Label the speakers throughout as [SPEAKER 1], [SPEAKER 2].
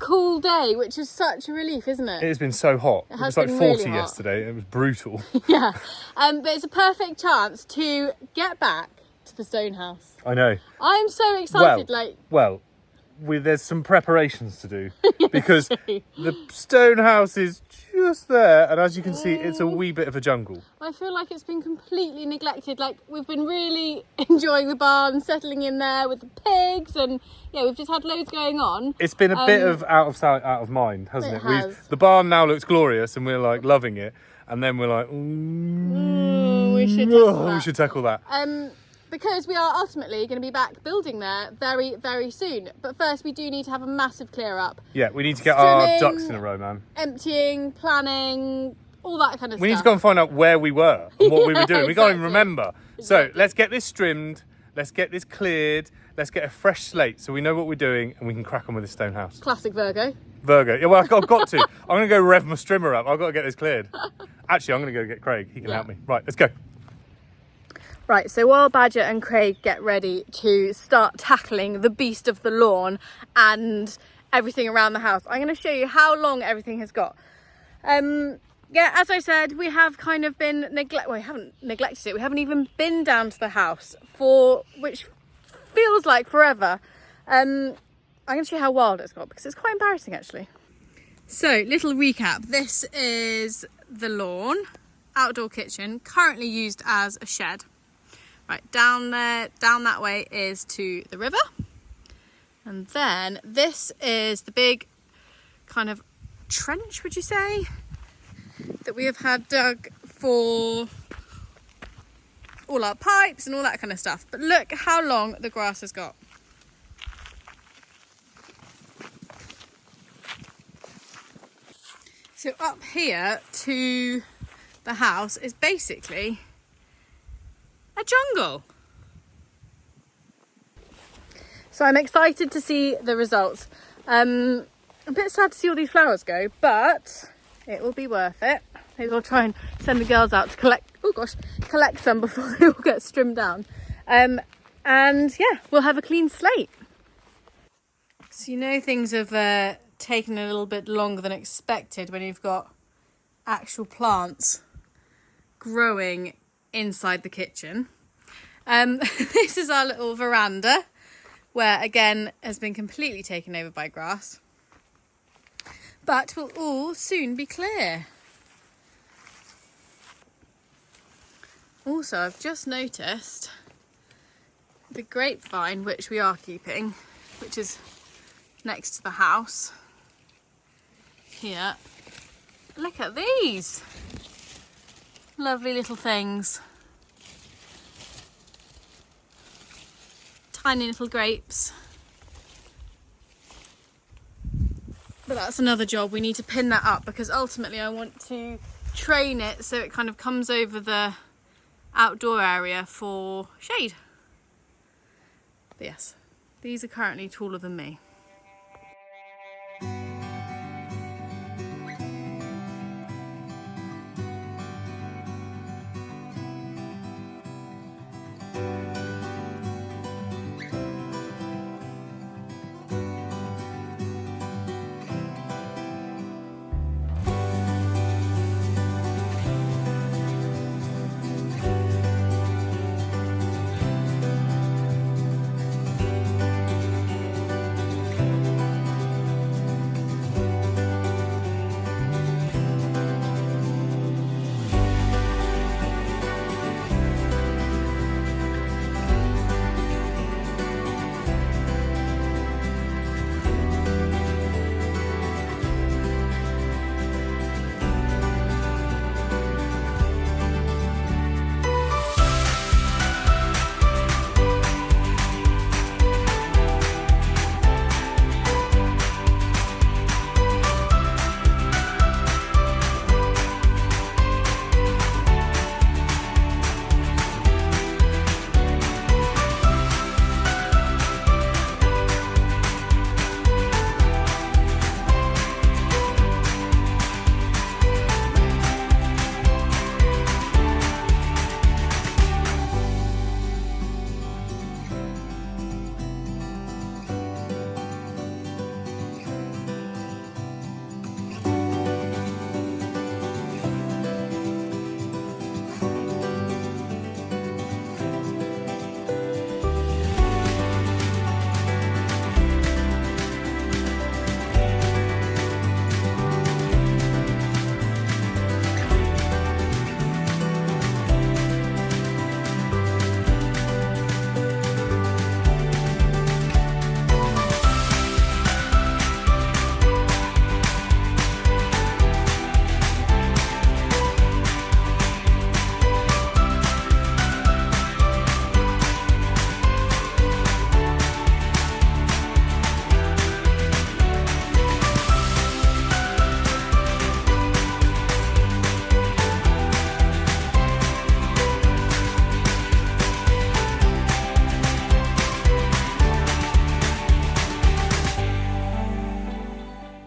[SPEAKER 1] cool day, which is such a relief, isn't it?
[SPEAKER 2] It has been so hot. It was like 40
[SPEAKER 1] really
[SPEAKER 2] yesterday. It was brutal.
[SPEAKER 1] Yeah. But it's a perfect chance to get back to the stone house.
[SPEAKER 2] I know.
[SPEAKER 1] I'm so excited.
[SPEAKER 2] There's some preparations to do because the stone house is just there, and as you can see, it's a wee bit of a jungle.
[SPEAKER 1] I feel like it's been completely neglected. Like, we've been really enjoying the barn, settling in there with the pigs, and yeah, we've just had loads going on.
[SPEAKER 2] It's been a bit of out of sight, out of mind, hasn't it?
[SPEAKER 1] Has.
[SPEAKER 2] The barn now looks glorious, and we're like loving it, and then we're like, we should tackle that.
[SPEAKER 1] Because we are ultimately going to be back building there very, very soon. But first, we do need to have a massive clear up.
[SPEAKER 2] Yeah, we need to get our ducks in a row, man.
[SPEAKER 1] Emptying, planning, all that kind of stuff.
[SPEAKER 2] We need to go and find out where we were and what we were doing. We can't even remember.
[SPEAKER 1] Exactly.
[SPEAKER 2] So let's get this trimmed. Let's get this cleared. Let's get a fresh slate so we know what we're doing and we can crack on with the stone house.
[SPEAKER 1] Classic Virgo.
[SPEAKER 2] Yeah, well, I've got to. I'm going to go rev my strimmer up. I've got to get this cleared. Actually, I'm going to go get Craig. He can help me. Right, let's go.
[SPEAKER 1] Right, so while Badger and Craig get ready to start tackling the beast of the lawn and everything around the house, I'm going to show you how long everything has got. Yeah, as I said, we have kind of been we haven't neglected it. We haven't even been down to the house for, which feels like forever. I'm going to show you how wild it's got because it's quite embarrassing actually. So, little recap. This is the lawn, outdoor kitchen, currently used as a shed. Right, down there, down that way is to the river. And then this is the big kind of trench, would you say, that we have had dug for all our pipes and all that kind of stuff. But look how long the grass has got. So up here to the house is basically a jungle. So I'm excited to see the results. I'm a bit sad to see all these flowers go, but it will be worth it. Maybe I'll try and send the girls out to collect some before they all get trimmed down. And yeah, we'll have a clean slate. So you know things have taken a little bit longer than expected when you've got actual plants growing inside the kitchen. This is our little veranda where again has been completely taken over by grass, but will all soon be clear. Also, I've just noticed the grapevine, which we are keeping, which is next to the house here. Look at these lovely little things. Tiny little grapes. But that's another job. We need to pin that up because ultimately I want to train it so it kind of comes over the outdoor area for shade. But yes, these are currently taller than me.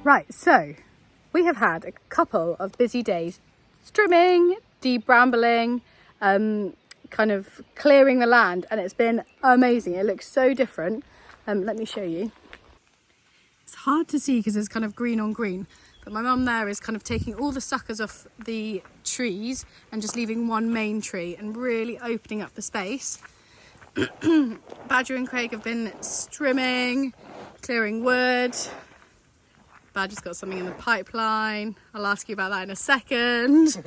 [SPEAKER 1] Right, so we have had a couple of busy days trimming, debrambling, kind of clearing the land, and it's been amazing. It looks so different. Let me show you. It's hard to see because it's kind of green on green, but my mum there is kind of taking all the suckers off the trees and just leaving one main tree and really opening up the space. Badger and Craig have been trimming, clearing wood. Badger's got something in the pipeline. I'll ask you about that in a second.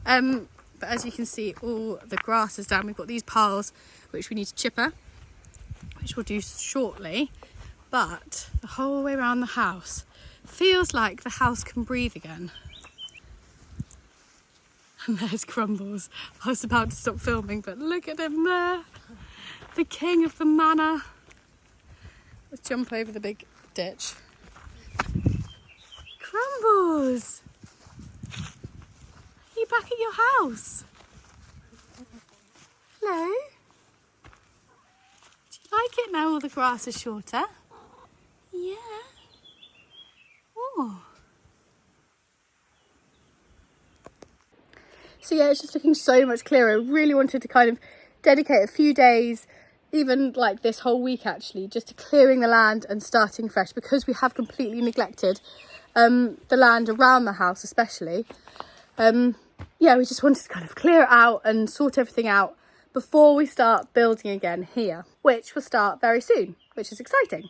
[SPEAKER 1] But as you can see, all the grass is down. We've got these piles which we need to chipper, which we'll do shortly. But the whole way around the house feels like the house can breathe again. And there's Crumbles. I was about to stop filming, but look at him there. The king of the manor. Let's jump over the big ditch. Crumbles! Are you back at your house? Hello? Do you like it now all the grass is shorter? Yeah. Oh. So yeah, it's just looking so much clearer. I really wanted to kind of dedicate a few days, even like this whole week actually, just to clearing the land and starting fresh, because we have completely neglected the land around the house especially. Yeah, we just wanted to kind of clear it out and sort everything out before we start building again here, which will start very soon, which is exciting.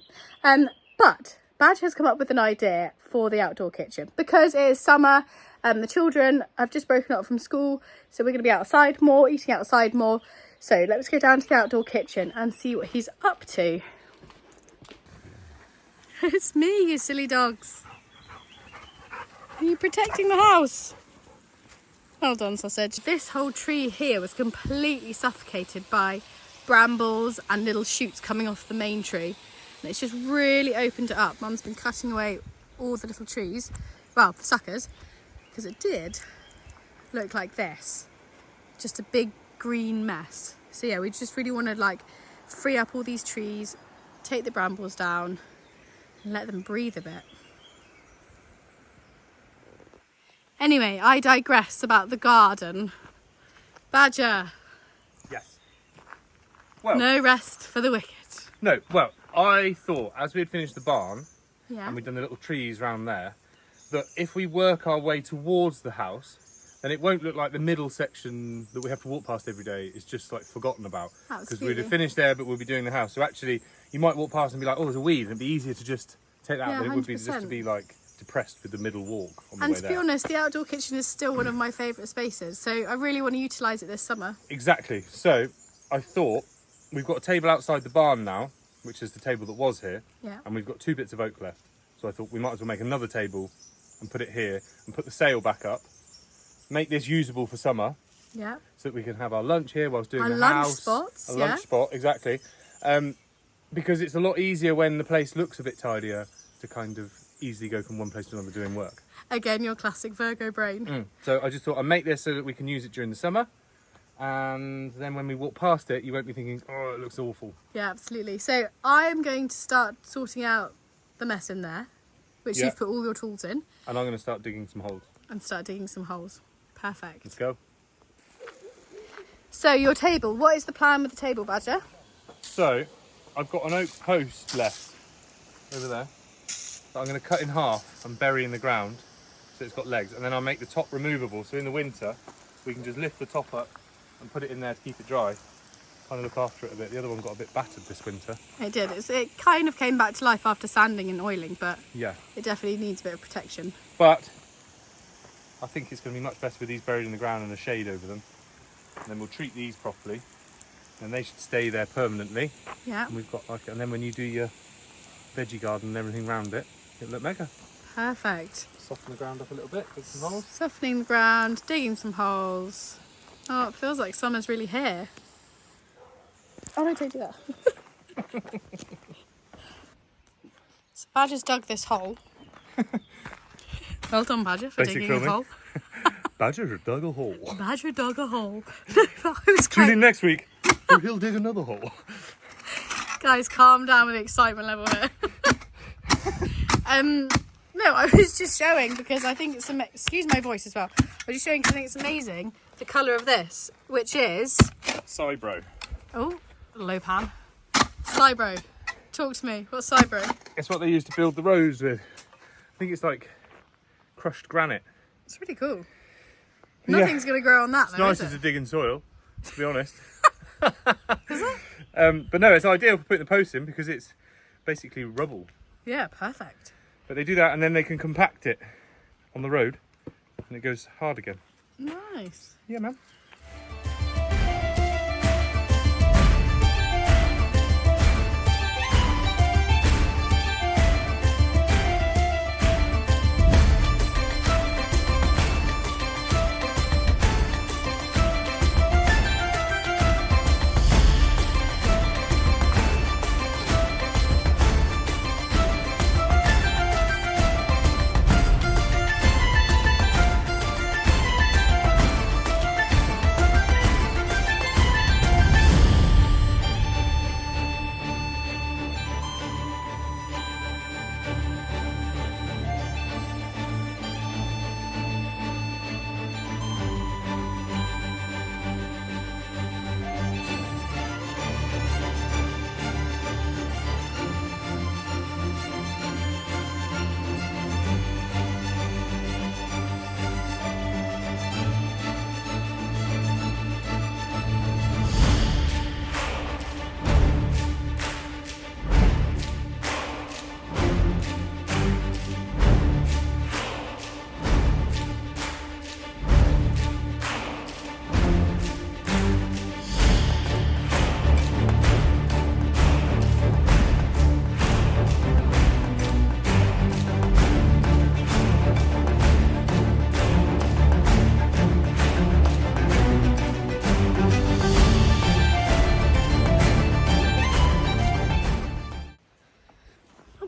[SPEAKER 1] But Badger has come up with an idea for the outdoor kitchen because it is summer. The children have just broken up from school, so we're going to be outside more, eating outside more. So let's go down to the outdoor kitchen and see what he's up to. It's me, you silly dogs. Are you protecting the house? Well done, sausage. This whole tree here was completely suffocated by brambles and little shoots coming off the main tree. And it's just really opened it up. Mum's been cutting away all the little trees, well, the suckers, because it did look like this. Just a big green mess. So yeah, we just really want to like free up all these trees, take the brambles down and let them breathe a bit. Anyway, I digress about the garden. Badger.
[SPEAKER 2] Yes. Well,
[SPEAKER 1] no rest for the wicked.
[SPEAKER 2] No, well, I thought as we had finished the barn,
[SPEAKER 1] Yeah.
[SPEAKER 2] and we've done the little trees around there, that if we work our way towards the house, then it won't look like the middle section that we have to walk past every day is just like forgotten about. Because we'd have finished there, but we'll be doing the house. So actually, you might walk past and be like, oh, there's a weed, and it'd be easier to just take that out than it would be just to be like depressed with the middle walk on the way there.
[SPEAKER 1] And to be honest, the outdoor kitchen is still one of my favourite spaces, so I really want to utilise it this summer.
[SPEAKER 2] Exactly. So I thought we've got a table outside the barn now, which is the table that was here,
[SPEAKER 1] Yeah.
[SPEAKER 2] and we've got 2 bits of oak left. So I thought we might as well make another table and put it here and put the sail back up, make this usable for summer,
[SPEAKER 1] Yeah.
[SPEAKER 2] so that we can have our lunch here whilst doing
[SPEAKER 1] Our
[SPEAKER 2] the
[SPEAKER 1] lunch
[SPEAKER 2] house.
[SPEAKER 1] spots,
[SPEAKER 2] A
[SPEAKER 1] yeah.
[SPEAKER 2] lunch spot, exactly. Because it's a lot easier when the place looks a bit tidier to kind of easily go from one place to another doing work.
[SPEAKER 1] Again, your classic Virgo brain.
[SPEAKER 2] So I just thought I'd make this so that we can use it during the summer, and then when we walk past it, you won't be thinking, oh, it looks awful.
[SPEAKER 1] Yeah, absolutely. So I'm going to start sorting out the mess in there, which
[SPEAKER 2] Yeah.
[SPEAKER 1] you've put all your tools in,
[SPEAKER 2] And I'm going to start digging some holes.
[SPEAKER 1] and start digging some holes. Perfect.
[SPEAKER 2] Let's go.
[SPEAKER 1] So your table, what is the plan with the table, Badger?
[SPEAKER 2] So I've got an oak post left over there that I'm going to cut in half and bury in the ground so it's got legs, and then I'll make the top removable, so in the winter we can just lift the top up and put it in there to keep it dry. Kind of look after it a bit. The other one got a bit battered this winter.
[SPEAKER 1] It did. It kind of came back to life after sanding and oiling, but
[SPEAKER 2] Yeah,
[SPEAKER 1] it definitely needs a bit of protection.
[SPEAKER 2] but I think it's going to be much better with these buried in the ground and a shade over them. And then we'll treat these properly, and they should stay there permanently.
[SPEAKER 1] Yeah.
[SPEAKER 2] And we've got like, and then when you do your veggie garden and everything around it, it'll look mega.
[SPEAKER 1] Perfect.
[SPEAKER 2] Soften the ground up a little bit, put some holes.
[SPEAKER 1] Softening the ground, digging some holes. Oh, it feels like summer's really here. Oh no, don't do that. So Badger's dug this hole. Well done, Badger, for
[SPEAKER 2] Basic
[SPEAKER 1] digging
[SPEAKER 2] filming.
[SPEAKER 1] a hole.
[SPEAKER 2] Badger dug a hole.
[SPEAKER 1] Badger dug a hole. I was
[SPEAKER 2] Tune in
[SPEAKER 1] quite...
[SPEAKER 2] next week, or he'll dig another hole.
[SPEAKER 1] Guys, calm down with the excitement level here. No, I was just showing because I think it's excuse my voice as well. I was just showing because I think it's amazing the colour of this, which is
[SPEAKER 2] Cybro.
[SPEAKER 1] oh, low pan. Cybro. Talk to me. What's Cybro?
[SPEAKER 2] It's what they use to build the roads with. I think it's like crushed granite.
[SPEAKER 1] It's really cool. Nothing's going to grow on that,
[SPEAKER 2] It's
[SPEAKER 1] though,
[SPEAKER 2] nicer
[SPEAKER 1] is it?
[SPEAKER 2] to dig in soil, to be honest.
[SPEAKER 1] Is it?
[SPEAKER 2] But no, it's ideal for putting the posts in because it's basically rubble.
[SPEAKER 1] Yeah, perfect.
[SPEAKER 2] But they do that and then they can compact it on the road and it goes hard again.
[SPEAKER 1] Nice.
[SPEAKER 2] Yeah, man.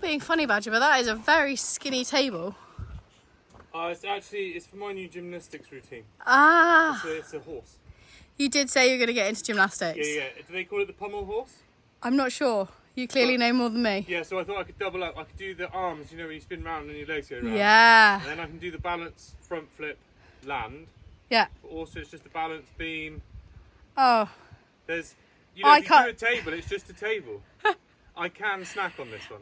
[SPEAKER 1] Being funny, Badger, but that is a very skinny table.
[SPEAKER 2] It's for my new gymnastics routine.
[SPEAKER 1] Ah,
[SPEAKER 2] It's a horse.
[SPEAKER 1] you did say you're going to get into gymnastics.
[SPEAKER 2] Yeah. Do they call it the pommel horse?
[SPEAKER 1] I'm not sure. You clearly know more than me.
[SPEAKER 2] Yeah, so I thought I could double up. I could do the arms, you know, when you spin round and your legs go round.
[SPEAKER 1] Yeah.
[SPEAKER 2] And then I can do the balance, front flip, land.
[SPEAKER 1] Yeah.
[SPEAKER 2] But also it's just a balance beam.
[SPEAKER 1] Oh.
[SPEAKER 2] There's, you know,
[SPEAKER 1] I
[SPEAKER 2] if you
[SPEAKER 1] can't-
[SPEAKER 2] do a table, it's just a table. I can snack on this one.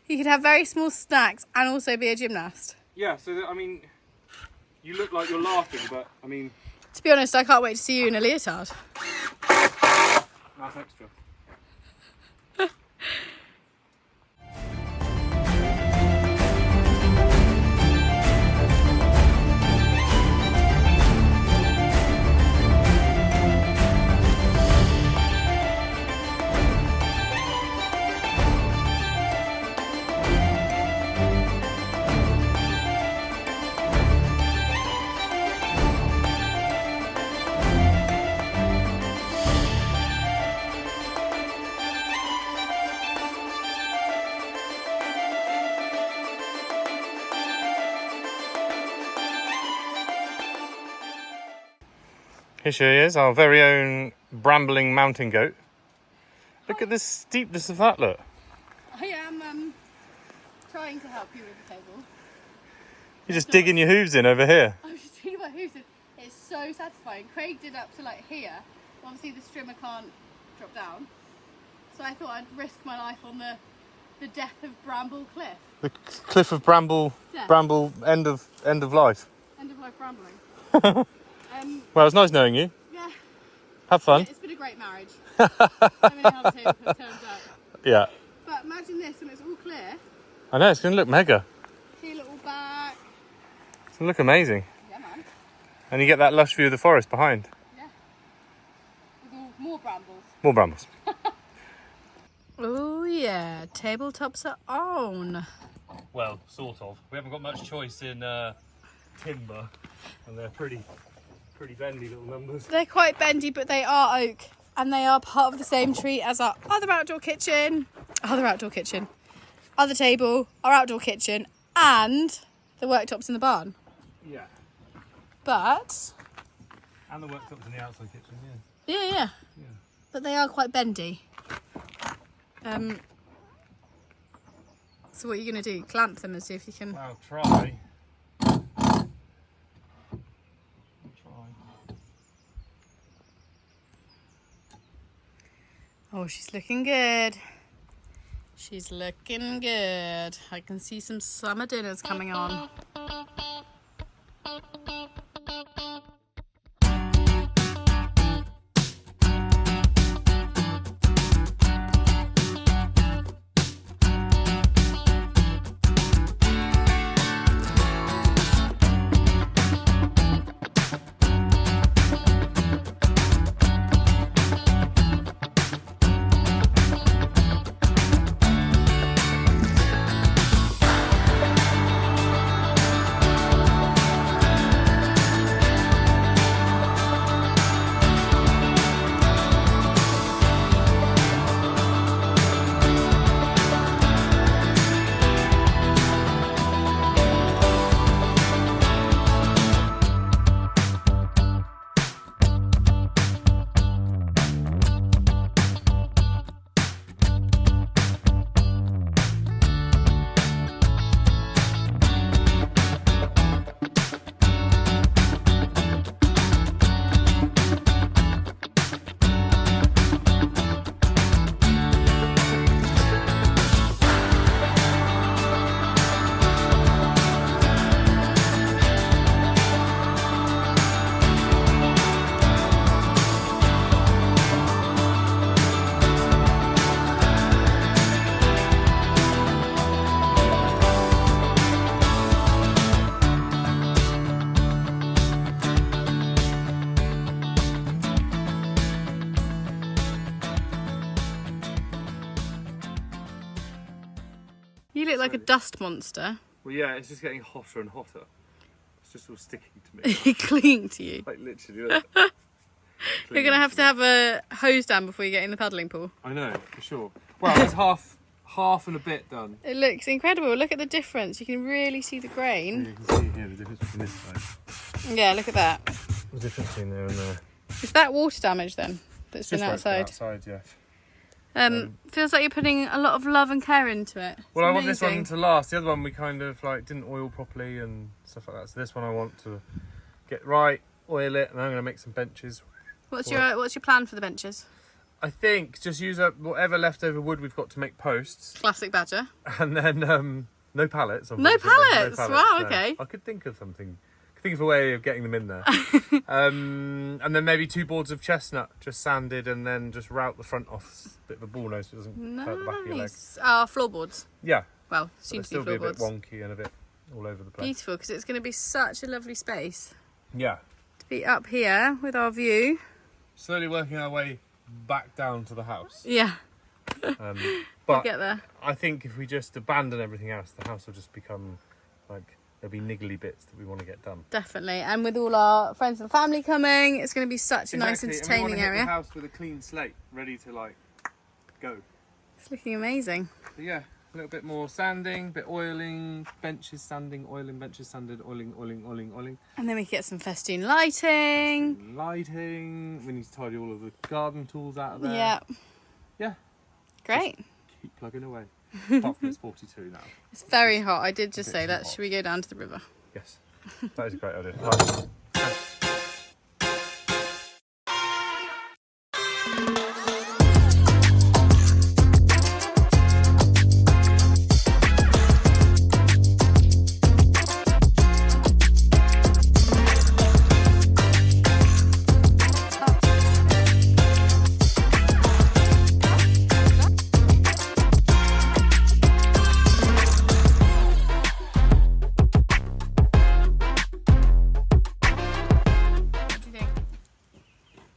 [SPEAKER 1] You could have very small snacks and also be a gymnast.
[SPEAKER 2] Yeah, so I mean, you look like you're laughing, but I mean,
[SPEAKER 1] To be honest, I can't wait to see you in a leotard.
[SPEAKER 2] that's extra. Here she is, our very own brambling mountain goat. Look at the steepness of that, look.
[SPEAKER 1] I am trying to help you with the table.
[SPEAKER 2] You're just digging your hooves in over here.
[SPEAKER 1] I was just thinking about hooves. It's so satisfying. Craig did up to like here. Obviously the strimmer can't drop down. So I thought I'd risk my life on the death of Bramble Cliff.
[SPEAKER 2] The cliff of Bramble,
[SPEAKER 1] Yeah.
[SPEAKER 2] Bramble, end of life.
[SPEAKER 1] End of life brambling.
[SPEAKER 2] Well, it's nice knowing you.
[SPEAKER 1] Yeah,
[SPEAKER 2] Have fun.
[SPEAKER 1] it's been a great marriage. I mean, how the table turns out.
[SPEAKER 2] Yeah.
[SPEAKER 1] But imagine this when it's all clear.
[SPEAKER 2] I know, it's going to look mega.
[SPEAKER 1] See a little back.
[SPEAKER 2] It's going to look amazing.
[SPEAKER 1] Yeah, man.
[SPEAKER 2] And you get that lush view of the forest behind.
[SPEAKER 1] Yeah. With more brambles.
[SPEAKER 2] More brambles.
[SPEAKER 1] Oh yeah, tabletops are on.
[SPEAKER 2] Well, sort of. We haven't got much choice in timber. And they're pretty bendy little numbers.
[SPEAKER 1] They're quite bendy, but they are oak. And they are part of the same tree as our other outdoor kitchen. Other table, our outdoor kitchen, and the worktops in the barn.
[SPEAKER 2] Yeah.
[SPEAKER 1] But...
[SPEAKER 2] And the worktops in the outside kitchen,
[SPEAKER 1] Yeah. But they are quite bendy. So what are you going to do? Clamp them and see if you can...
[SPEAKER 2] I'll try.
[SPEAKER 1] Oh, she's looking good. She's looking good. I can see some summer dinners coming on. You look like a dust monster.
[SPEAKER 2] Well, yeah, it's just getting hotter and hotter. It's just all sticking to me.
[SPEAKER 1] Clinging to you.
[SPEAKER 2] Like literally. Look.
[SPEAKER 1] You're going to have a hose down before you get in the paddling pool.
[SPEAKER 2] I know, for sure. Well, it's half and a bit done.
[SPEAKER 1] It looks incredible. Look at the difference. You can really see the grain.
[SPEAKER 2] You can see here the difference between this side.
[SPEAKER 1] Yeah, look at that.
[SPEAKER 2] The difference between there and there.
[SPEAKER 1] Is that water damage then? That's been
[SPEAKER 2] Just right
[SPEAKER 1] outside?
[SPEAKER 2] outside, yeah.
[SPEAKER 1] Feels like you're putting a lot of love and care into it.
[SPEAKER 2] Well, I want this one to last. The other one we kind of like didn't oil properly and stuff like that. So this one I want to get right, oil it, and I'm going to make some benches.
[SPEAKER 1] What's your plan for the benches?
[SPEAKER 2] I think just use up whatever leftover wood we've got to make posts.
[SPEAKER 1] Classic Badger.
[SPEAKER 2] And then no pallets.
[SPEAKER 1] No pallets? Wow, okay.
[SPEAKER 2] I could think of something. Think of a way of getting them in there. And then maybe 2 boards of chestnut, just sanded, and then just route the front off. A bit of a ball nose so it doesn't hurt the back of your legs.
[SPEAKER 1] Floorboards.
[SPEAKER 2] Yeah.
[SPEAKER 1] Well, soon to be floorboards.
[SPEAKER 2] Still be a bit wonky and a bit all over the place.
[SPEAKER 1] Beautiful, because it's going to be such a lovely space.
[SPEAKER 2] Yeah.
[SPEAKER 1] To be up here with our view.
[SPEAKER 2] Slowly working our way back down to the house.
[SPEAKER 1] Yeah.
[SPEAKER 2] But
[SPEAKER 1] we'll get there.
[SPEAKER 2] I think if we just abandon everything else, the house will just become like... There'll be niggly bits that we want to get done. Definitely.
[SPEAKER 1] And with all our friends and family coming, it's going to be such a nice, entertaining
[SPEAKER 2] and we want to
[SPEAKER 1] area.
[SPEAKER 2] Hit the house with a clean slate, ready to like go.
[SPEAKER 1] It's looking amazing.
[SPEAKER 2] But yeah, a little bit more sanding, bit oiling, benches sanding, oiling, benches sanded, oiling, oiling, oiling, oiling.
[SPEAKER 1] And then we get some festoon lighting.
[SPEAKER 2] Lighting. We need to tidy all of the garden tools out of there.
[SPEAKER 1] Yeah.
[SPEAKER 2] Yeah.
[SPEAKER 1] Great.
[SPEAKER 2] Just keep plugging away. Apart from it's 42 now.
[SPEAKER 1] It's very hot. I did just say that. Should we go down to the river?
[SPEAKER 2] Yes. That is a great idea. Right.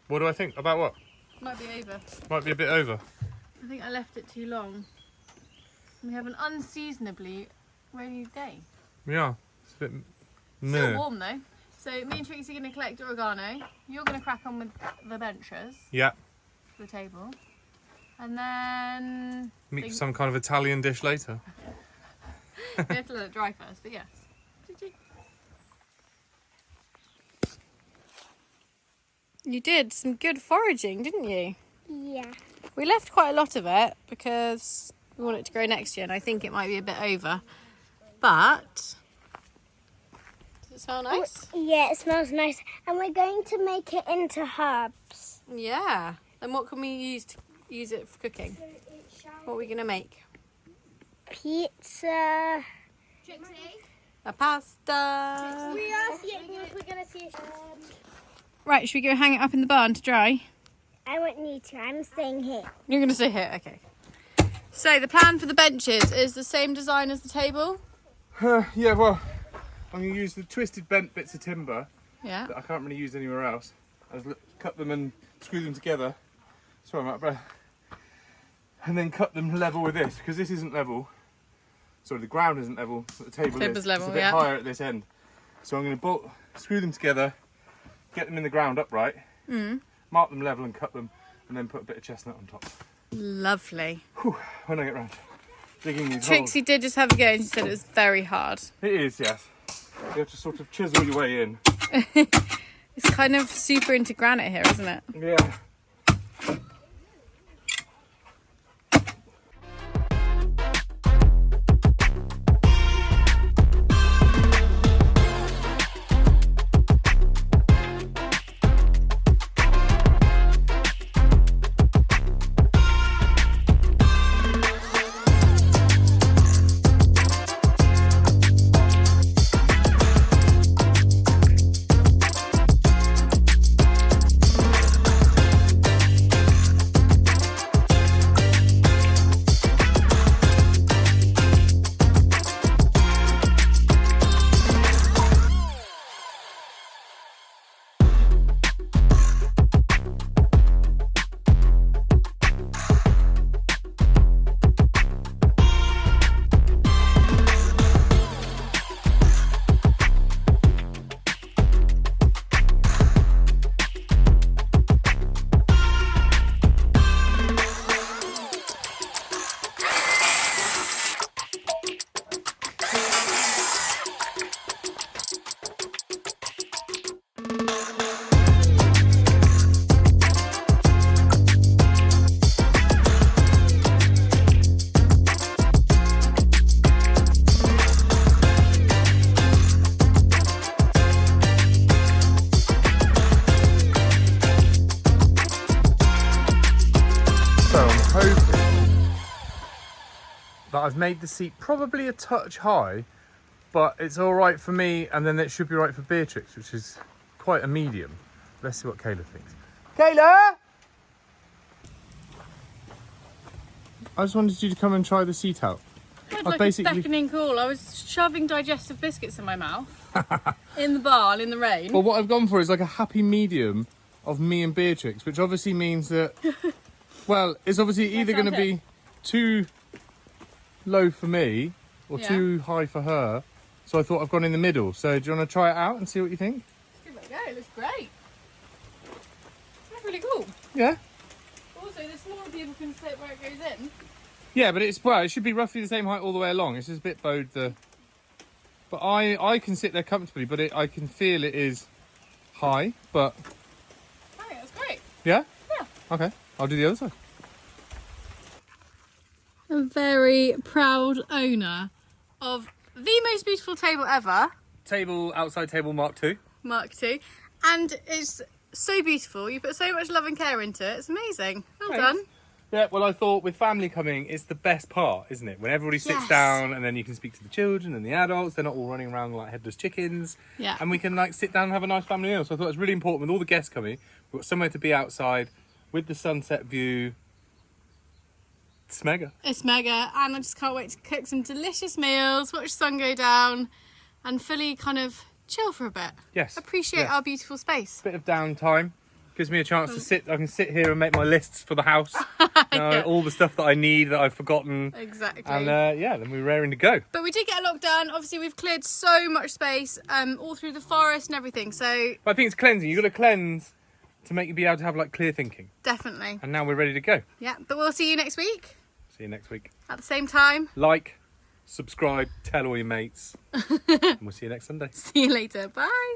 [SPEAKER 2] What do I think? About what?
[SPEAKER 1] Might be over.
[SPEAKER 2] Might be a bit over.
[SPEAKER 1] I think I left it too long. We have an unseasonably rainy day.
[SPEAKER 2] Yeah, it's a bit
[SPEAKER 1] Still warm though. So me and Trixie are going to collect oregano. You're going to crack on with the benches.
[SPEAKER 2] Yeah.
[SPEAKER 1] For the table. And then...
[SPEAKER 2] Meet some kind of Italian dish later.
[SPEAKER 1] We have to let it dry first, but yes. You did some good foraging, didn't you?
[SPEAKER 3] Yeah.
[SPEAKER 1] We left quite a lot of it because We want it to grow next year, and I think it might be a bit over. But does it smell nice?
[SPEAKER 3] Yeah, it smells nice. And we're going to make it into herbs.
[SPEAKER 1] Yeah. Then what can we use to use it for cooking? What are we going to make?
[SPEAKER 3] Pizza.
[SPEAKER 1] A pasta.
[SPEAKER 3] We are seeing if we're going to see it.
[SPEAKER 1] Right, should we go hang it up in the barn to dry?
[SPEAKER 3] I won't need to. I'm staying here.
[SPEAKER 1] You're going to stay here, okay. So the plan for the benches is the same design as the table?
[SPEAKER 2] Yeah, well, I'm going to use the twisted bent bits of timber
[SPEAKER 1] Yeah.
[SPEAKER 2] that I can't really use anywhere else. I just cut them and screw them together. Sorry, I'm out of breath. And then cut them level with this, because this isn't level. Sorry, the ground isn't level, but the table
[SPEAKER 1] Table's
[SPEAKER 2] is.
[SPEAKER 1] level,
[SPEAKER 2] it's a bit
[SPEAKER 1] yeah.
[SPEAKER 2] higher at this end. So I'm going to screw them together, get them in the ground upright, mark them level and cut them, and then put a bit of chestnut on top.
[SPEAKER 1] Lovely.
[SPEAKER 2] Whew, when I get round digging these
[SPEAKER 1] Trixie
[SPEAKER 2] holes.
[SPEAKER 1] did just have a go and she said it was very hard.
[SPEAKER 2] It is, yes. You have to sort of chisel your way in.
[SPEAKER 1] It's kind of super into granite here, isn't it?
[SPEAKER 2] Yeah. That I've made the seat probably a touch high, but it's all right for me, and then it should be right for Beatrix, which is quite a medium. Let's see what Kayla thinks. Kayla! I just wanted you to come and try the seat out.
[SPEAKER 1] I'd like a beckoning call. I was shoving digestive biscuits in my mouth in the barn in the rain.
[SPEAKER 2] Well, what I've gone for is like a happy medium of me and Beatrix, which obviously means that, well, it's obviously either going to be too low for me or too high for her. So I thought I've gone in the middle. So do you want to try it out and see what you think?
[SPEAKER 1] Give it a go. It looks great. That's really cool.
[SPEAKER 2] Yeah.
[SPEAKER 1] Also, the smaller people can sit where it goes in.
[SPEAKER 2] Yeah, but it's, well, it should be roughly the same height all the way along. It's just a bit bowed the... But I can sit there comfortably, but I can feel it is high, but...
[SPEAKER 1] I think that's great.
[SPEAKER 2] Yeah?
[SPEAKER 1] Yeah.
[SPEAKER 2] Okay, I'll do the other side.
[SPEAKER 1] A very proud owner of the most beautiful table ever.
[SPEAKER 2] Table, outside table Mark II.
[SPEAKER 1] Mark II. And it's so beautiful. You put so much love and care into it. It's amazing. Well
[SPEAKER 2] Thanks.
[SPEAKER 1] done.
[SPEAKER 2] Yeah, well, I thought with family coming, it's the best part, isn't it? When everybody sits down and then you can speak to the children and the adults. They're not all running around like headless chickens.
[SPEAKER 1] Yeah.
[SPEAKER 2] And we can like sit down and have a nice family meal. So I thought it was really important with all the guests coming. We've got somewhere to be outside with the sunset view. It's mega.
[SPEAKER 1] It's mega. And I just can't wait to cook some delicious meals, watch the sun go down and fully kind of chill for a bit.
[SPEAKER 2] Yes.
[SPEAKER 1] Appreciate our beautiful space.
[SPEAKER 2] Bit of downtime. Gives me a chance to sit. I can sit here and make my lists for the house. All the stuff that I need that I've forgotten.
[SPEAKER 1] Exactly.
[SPEAKER 2] And yeah, then we're raring to go.
[SPEAKER 1] But we did get a lot done. Obviously, we've cleared so much space all through the forest and everything. So
[SPEAKER 2] But I think it's cleansing. You've got to cleanse to make you be able to have like clear thinking.
[SPEAKER 1] definitely.
[SPEAKER 2] And now we're ready to go.
[SPEAKER 1] Yeah, but we'll see you next week
[SPEAKER 2] See you next week.
[SPEAKER 1] at the same time.
[SPEAKER 2] Like, subscribe, tell all your mates. And we'll see you next Sunday.
[SPEAKER 1] See you later. Bye.